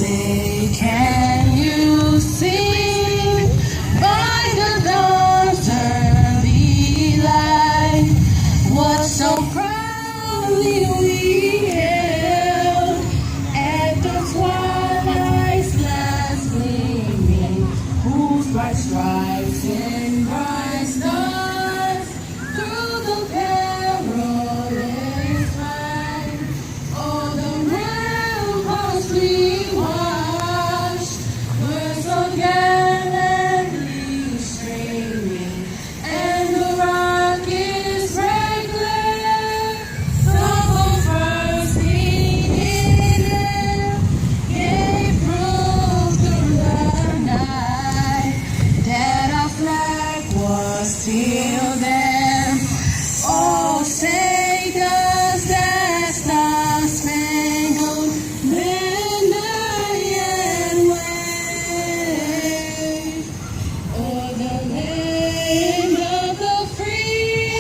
say, can you see by the dawn's early light what so proudly we hailed at the twilight's last gleaming, whose bright stripes and bright stars through the perilous fight, oh, the ramparts we watched were so gallantly streaming, and the rockets regular, the first in them gave proof through the night that our flag was still there. Oh, say does that star-spangled banner yet wave o'er the land of the free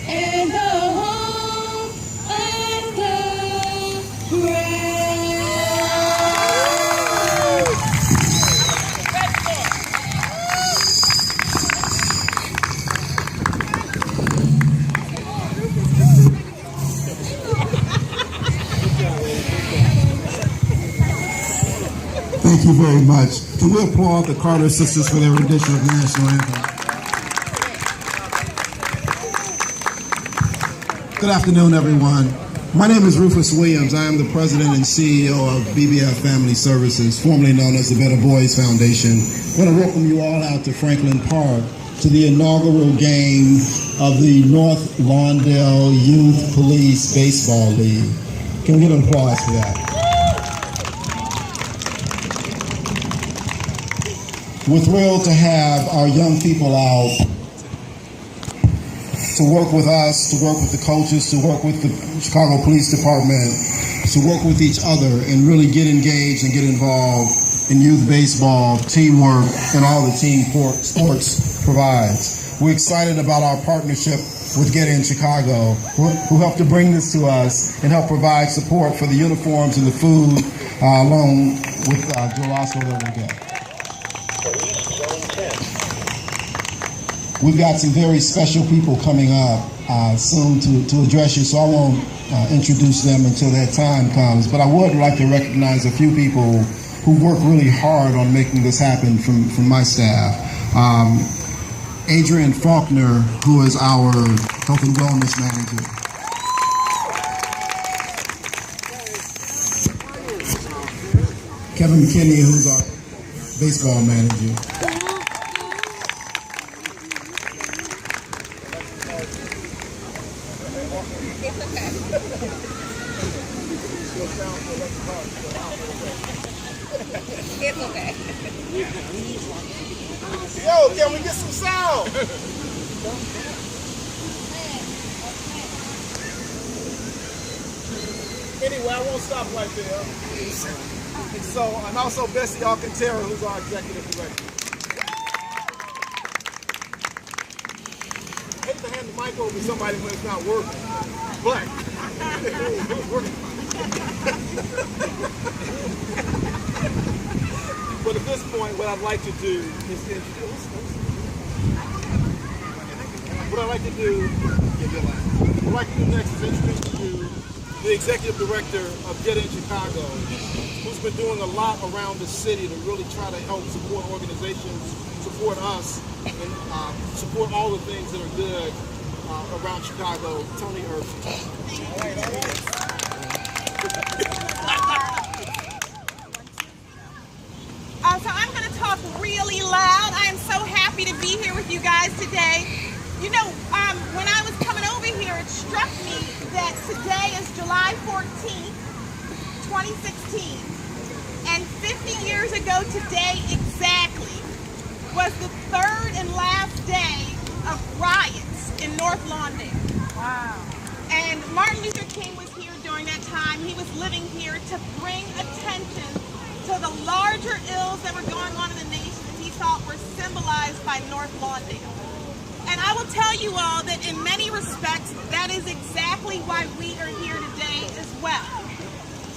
and the home of the brave? Thank you very much. Can we applaud the Carter sisters for their rendition of the national anthem? Good afternoon, everyone. My name is Rufus Williams. I am the president and CEO of BBF Family Services, formerly known as the Better Boys Foundation. I want to welcome you all out to Franklin Park to the inaugural game of the North Lawndale Youth Police Baseball League. Can we get an applause for that? We're thrilled to have our young people out to work with us, to work with the coaches, to work with the Chicago Police Department, to work with each other and really get engaged and get involved in youth baseball, teamwork, and all the team sports provides. We're excited about our partnership with Get In Chicago, who helped to bring this to us and help provide support for the uniforms and the food, along with Gelato that we'll get. We've got some very special people coming up soon to address you, so I won't introduce them until that time comes. But I would like to recognize a few people who work really hard on making this happen from my staff. Adrian Faulkner, who is our health and wellness manager. Kevin McKinney, who's our baseball manager. It's okay. Yo, can we get some sound? Anyway, I won't stop right there. So, and also Bessie Alcantara, who's our executive director. I hate to hand the mic over to somebody when it's not working, but it's working. But at this point, what I'd like to do is introduce. What I'd like to do next is introduce you to the executive director of Get In Chicago, who's been doing a lot around the city to really try to help support organizations, support us, and support all the things that are good around Chicago. Tony Urban. So I'm going to talk really loud. I am so happy to be here with you guys today. You know, when I was coming over here, it struck me that today is July 14th, 2016. And 50 years ago today exactly was the third and last day of riots in North Lawndale. Wow. And Martin Luther King was here during that time. He was living here to bring attention to the larger ills that were going on in the nation that he thought were symbolized by North Lawndale. And I will tell you all that in many respects, that is exactly why we are here today as well.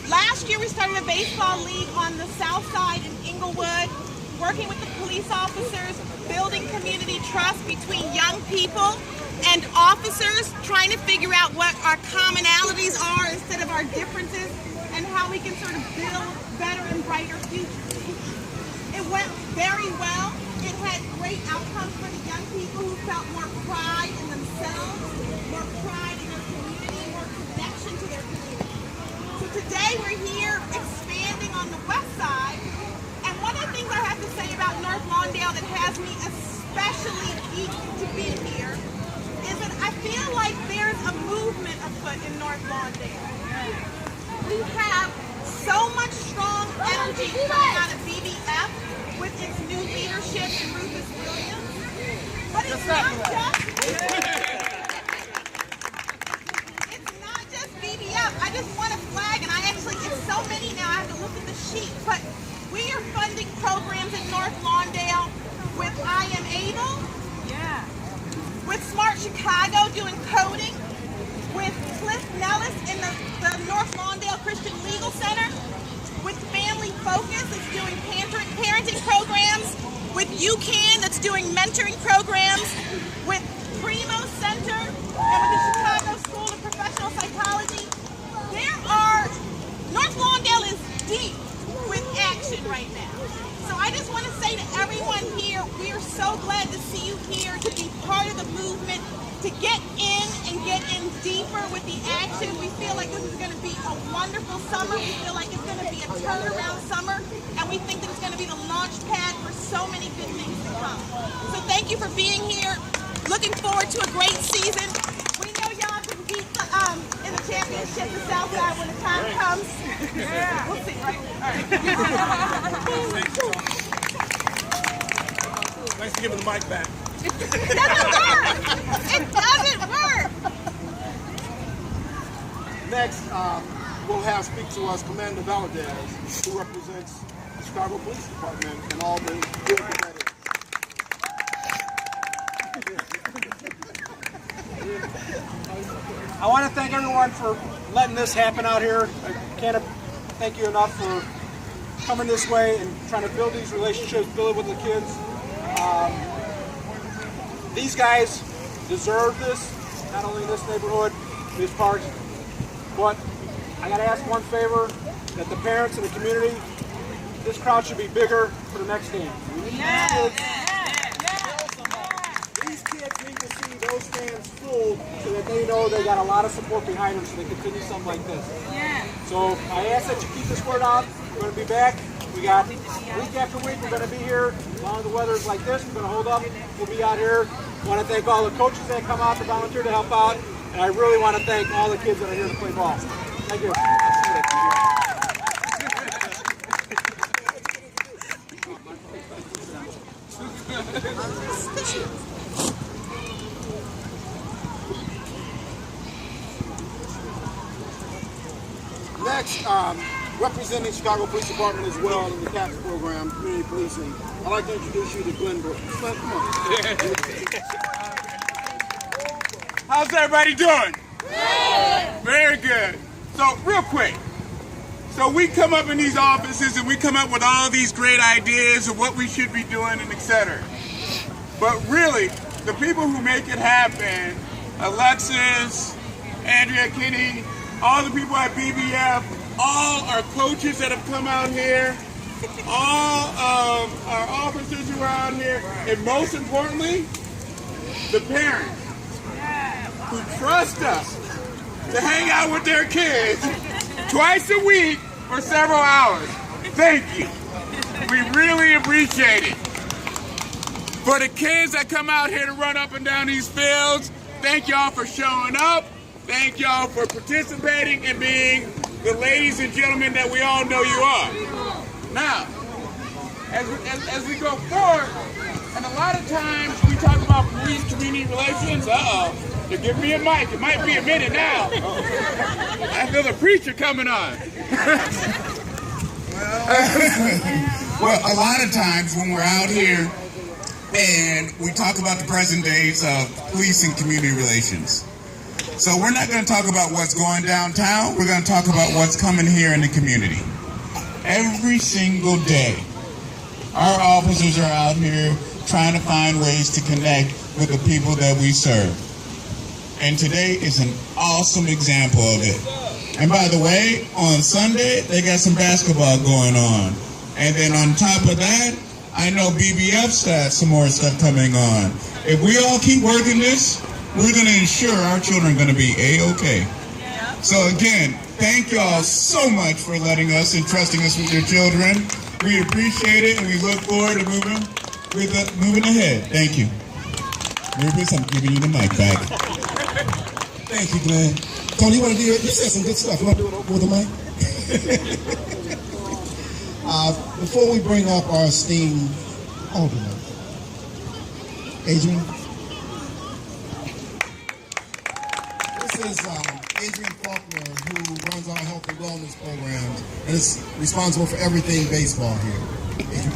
Last last year we started a baseball league on the south side in Inglewood, working with the police officers, building community trust between young people and officers, trying to figure out what our commonalities are instead of our differences, and how we can sort of build better and brighter futures. It went very well. It had great outcomes for the young people who felt more pride in themselves, more pride in their community, more connection to their community. So today we're here expanding on the west side, and one of the things I have to say about North Lawndale that has me especially eager to be here is that I feel like there's a movement afoot in North Lawndale. We have so much strong energy coming out of BBF with its new leadership and Rufus Williams. But it's not just BBF. I just want to flag, and it's so many now, I have to look at the sheet, but we are funding programs in North Lawndale with I Am Able, with Smart Chicago doing coding, with Cliff Nellis in the North Lawndale Christian Legal Center, with Family Focus that's doing parenting programs, with UCAN that's doing mentoring programs, with Primo Center, and with the Chicago School of Professional Psychology. North Lawndale is deep with action right now. So I just want to say to everyone here, we are so glad to see you here, to be part of the movement, to get in and get in deeper with the action. We feel like this is going to be a wonderful summer. We feel like it's going to be a turnaround summer, and we think that it's going to be the launch pad for so many good things to come. So thank you for being here. Looking forward to a great season. We know y'all can beat in the championship the South Side when the time comes. Yeah. We'll see, right? All right. Nice to give him the mic back. It doesn't work. It doesn't work. Next, we'll have speak to us Commander Valadez, who represents the Chicago Police Department and all the good that is. I want to thank everyone for letting this happen out here. I can't thank you enough for coming this way and trying to build these relationships, build it with the kids. These guys deserve this, not only in this neighborhood, these parks, but I got to ask one favor, that the parents and the community, this crowd should be bigger for the next game. These kids need to see those stands full so that they know they got a lot of support behind them so they continue something like this. So I ask that you keep this word out. We're going to be back. We got week after week, we're going to be here. As long as the weather is like this, we're going to hold up. We'll be out here. I want to thank all the coaches that come out to volunteer to help out. And I really want to thank all the kids that are here to play ball. Thank you. Next, representing Chicago Police Department as well in the CAPS program, community policing, I'd like to introduce you to Glenn Brooks. Glenn, come on. How's everybody doing? Good. Very good. So, real quick. So we come up in these offices and we come up with all these great ideas of what we should be doing and etc. But really, the people who make it happen, Alexis, Andrea Kinney, all the people at BBF, all our coaches that have come out here, all of our officers who are out here, and most importantly, the parents who trust us to hang out with their kids twice a week for several hours. Thank you. We really appreciate it. For the kids that come out here to run up and down these fields, thank y'all for showing up. Thank y'all for participating and being the ladies and gentlemen that we all know you are. Now, as we go forward, and a lot of times we talk about police-community relations. They're giving me a mic. It might be a minute now. I feel the preacher coming on. Well, a lot of times when we're out here and we talk about the present days of police and community relations, So we're not going to talk about what's going downtown. We're going to talk about what's coming here in the community. Every single day, our officers are out here trying to find ways to connect with the people that we serve. And today is an awesome example of it. And by the way, on Sunday, they got some basketball going on. And then on top of that, I know BBF's got some more stuff coming on. If we all keep working this, we're going to ensure our children are going to be A-OK. So again, thank y'all so much for letting us and trusting us with your children. We appreciate it, and we look forward to moving ahead. Thank you. Rufus, I'm giving you the mic back. Thank you, Glenn. Tony, you want to do it? You said some good stuff. You want to do it with the mic? Before we bring up our esteemed alderman, Adrian. This is Adrian Faulkner, who runs our health and wellness programs and is responsible for everything baseball here. Adrian.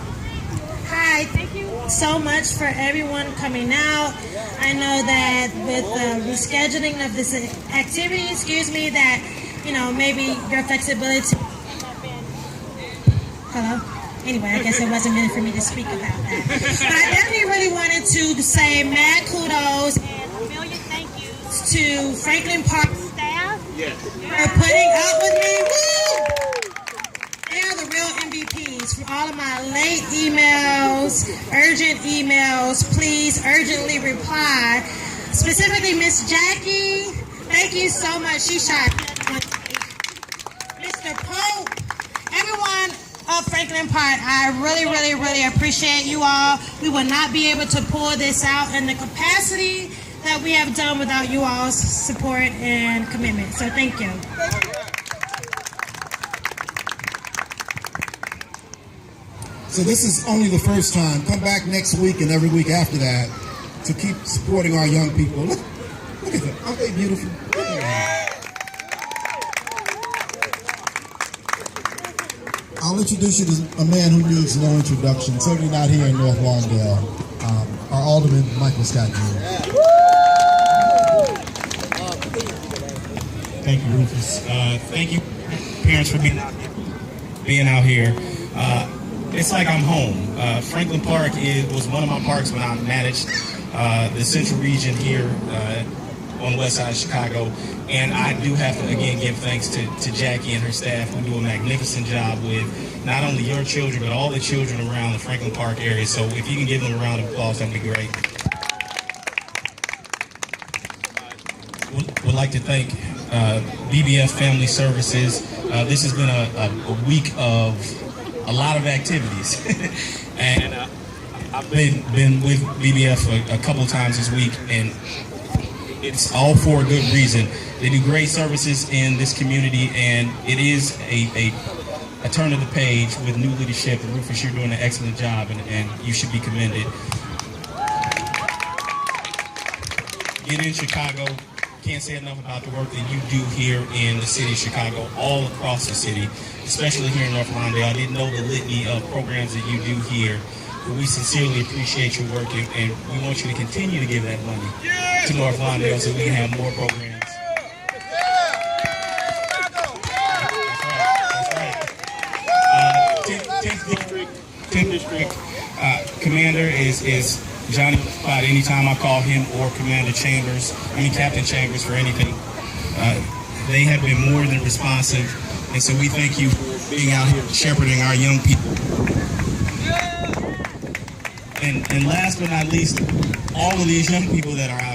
Hi, thank you so much for everyone coming out. I know that with the rescheduling of this activity, that, maybe your flexibility. Hello? Anyway, I guess it wasn't meant for me to speak about that. But I definitely really wanted to say mad kudos and a million thank yous to Franklin Park staff for putting up with me. Woo! They are the real MVPs for all of my late emails, urgent emails. Please urgently reply. Specifically, Miss Jackie, thank you so much. She shot. Mr. Pope, everyone of Franklin Park, I really, really, really appreciate you all. We would not be able to pull this out in the capacity that we have done without you all's support and commitment. So thank you. So this is only the first time. Come back next week and every week after that to keep supporting our young people. Look at them. Aren't they beautiful? Look at them. I'll introduce you to a man who needs no introduction, certainly not here in North Lawndale, our Alderman, Michael Scott Jr. Thank you, Rufus. Thank you, parents, for being out here. It's like I'm home. Franklin Park was one of my parks when I managed the central region here on the west side of Chicago. And I do have to, again, give thanks to Jackie and her staff who do a magnificent job with not only your children, but all the children around the Franklin Park area. So if you can give them a round of applause, that'd be great. Would like to thank BBF Family Services. This has been a week of a lot of activities. And I've been with BBF a couple of times this week, and it's all for a good reason. They do great services in this community, and it is a turn of the page with new leadership. And Rufus, you're doing an excellent job, and you should be commended. Get in Chicago. Can't say enough about the work that you do here in the city of Chicago, all across the city, especially here in North Lawndale. I didn't know the litany of programs that you do here, but we sincerely appreciate your work, and we want you to continue to give that money to North Lawndale so we can have more programs. That's right. 10th District Commander is Johnny Spot. Anytime I call him or Captain Chambers for anything, they have been more than responsive, and so we thank you for being out here shepherding our young people. And last but not least, all of these young people that are out